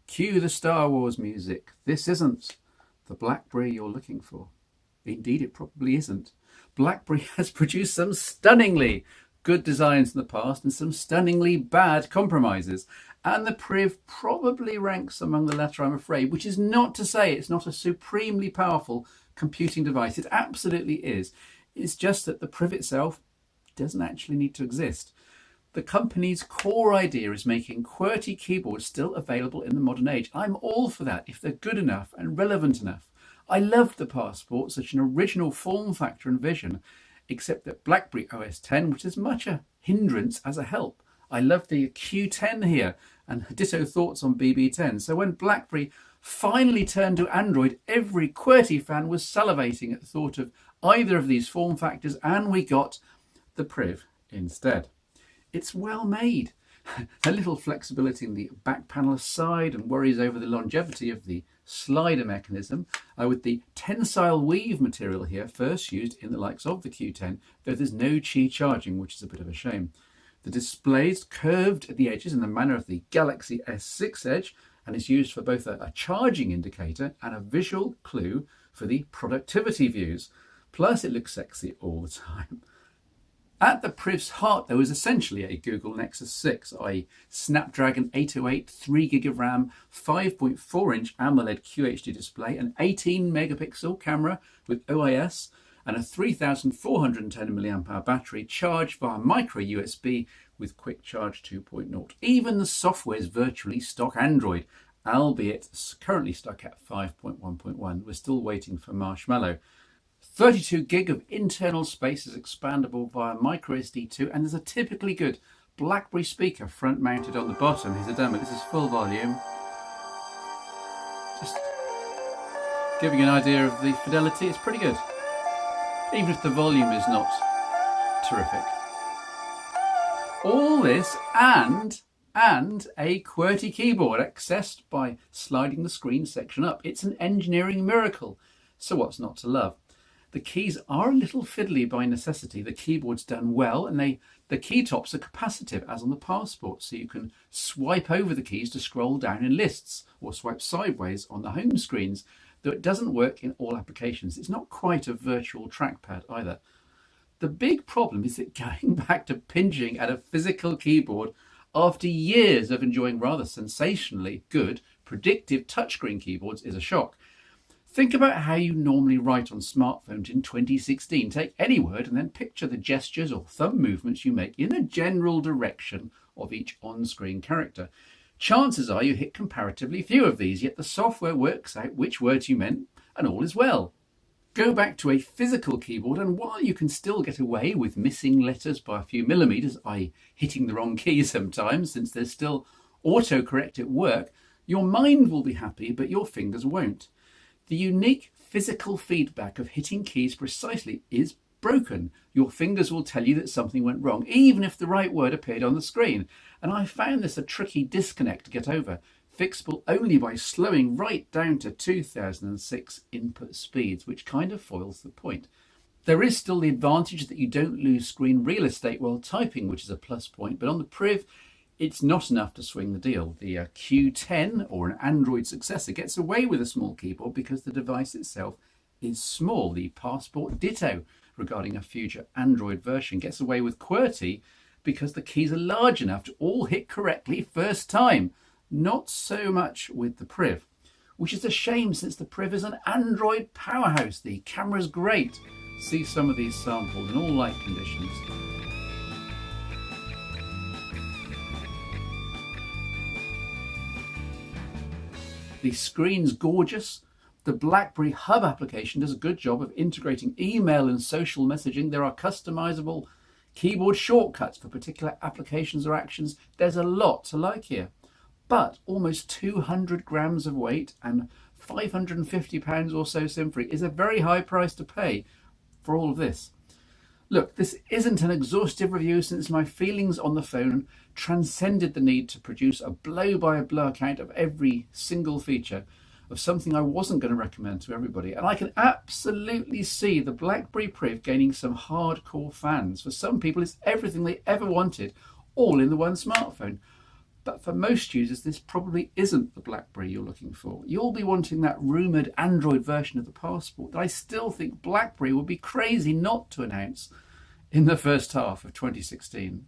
Cue the Star Wars music. This isn't the Blackberry you're looking for. Indeed, it probably isn't. Blackberry has produced some stunningly good designs in the past and some stunningly bad compromises. And the Priv probably ranks among the latter, I'm afraid, which is not to say it's not a supremely powerful computing device. It absolutely is. It's just that the Priv itself doesn't actually need to exist. The company's core idea is making QWERTY keyboards still available in the modern age. I'm all for that if they're good enough and relevant enough. I loved the Passport, such an original form factor and vision, except that Blackberry OS X was as much a hindrance as a help. I love the Q10 here, and ditto thoughts on BB10. So when Blackberry finally turned to Android, every QWERTY fan was salivating at the thought of either of these form factors, and we got the Priv instead. It's well made. A little flexibility in the back panel aside and worries over the longevity of the slider mechanism with the tensile weave material here first used in the likes of the Q10, though there's no Qi charging, which is a bit of a shame. The display's curved at the edges in the manner of the Galaxy S6 Edge and is used for both a charging indicator and a visual clue for the productivity views. Plus it looks sexy all the time. At the Priv's heart, there was essentially a Google Nexus 6, i.e. Snapdragon 808, 3GB of RAM, 5.4-inch AMOLED QHD display, an 18-megapixel camera with OIS, and a 3,410 mAh battery charged via micro USB with Quick Charge 2.0. Even the software is virtually stock Android, albeit currently stuck at 5.1.1. We're still waiting for Marshmallow. 32GB of internal space is expandable via microSD2, and there's a typically good Blackberry speaker front mounted on the bottom. Here's a demo. This is full volume. Just giving you an idea of the fidelity. It's pretty good, even if the volume is not terrific. All this and a QWERTY keyboard accessed by sliding the screen section up. It's an engineering miracle. So what's not to love? The keys are a little fiddly by necessity. The keyboard's done well, and the key tops are capacitive, as on the Passport, so you can swipe over the keys to scroll down in lists or swipe sideways on the home screens, though it doesn't work in all applications. It's not quite a virtual trackpad either. The big problem is that going back to pinching at a physical keyboard after years of enjoying rather sensationally good predictive touchscreen keyboards is a shock. Think about how you normally write on smartphones in 2016. Take any word and then picture the gestures or thumb movements you make in the general direction of each on-screen character. Chances are you hit comparatively few of these, yet the software works out which words you meant and all is well. Go back to a physical keyboard, and while you can still get away with missing letters by a few millimeters, i.e. hitting the wrong key sometimes, since there's still autocorrect at work, your mind will be happy, but your fingers won't. The unique physical feedback of hitting keys precisely is broken. Your fingers will tell you that something went wrong, even if the right word appeared on the screen. And I found this a tricky disconnect to get over, fixable only by slowing right down to 2006 input speeds, which kind of foils the point. There is still the advantage that you don't lose screen real estate while typing, which is a plus point, but on the Priv, it's not enough to swing the deal. The Q10, or an Android successor, gets away with a small keyboard because the device itself is small. The Passport ditto, regarding a future Android version, gets away with QWERTY because the keys are large enough to all hit correctly first time. Not so much with the Priv, which is a shame since the Priv is an Android powerhouse. The camera's great. See some of these samples in all light conditions. The screen's gorgeous. The Blackberry Hub application does a good job of integrating email and social messaging. There are customizable keyboard shortcuts for particular applications or actions. There's a lot to like here. But almost 200 grams of weight and £550 or so SIM-free is a very high price to pay for all of this. Look, this isn't an exhaustive review since my feelings on the phone transcended the need to produce a blow-by-blow account of every single feature of something I wasn't going to recommend to everybody. And I can absolutely see the Blackberry Priv gaining some hardcore fans. For some people, it's everything they ever wanted, all in the one smartphone. But for most users, this probably isn't the BlackBerry you're looking for. You'll be wanting that rumoured Android version of the Passport that I still think BlackBerry would be crazy not to announce in the first half of 2016.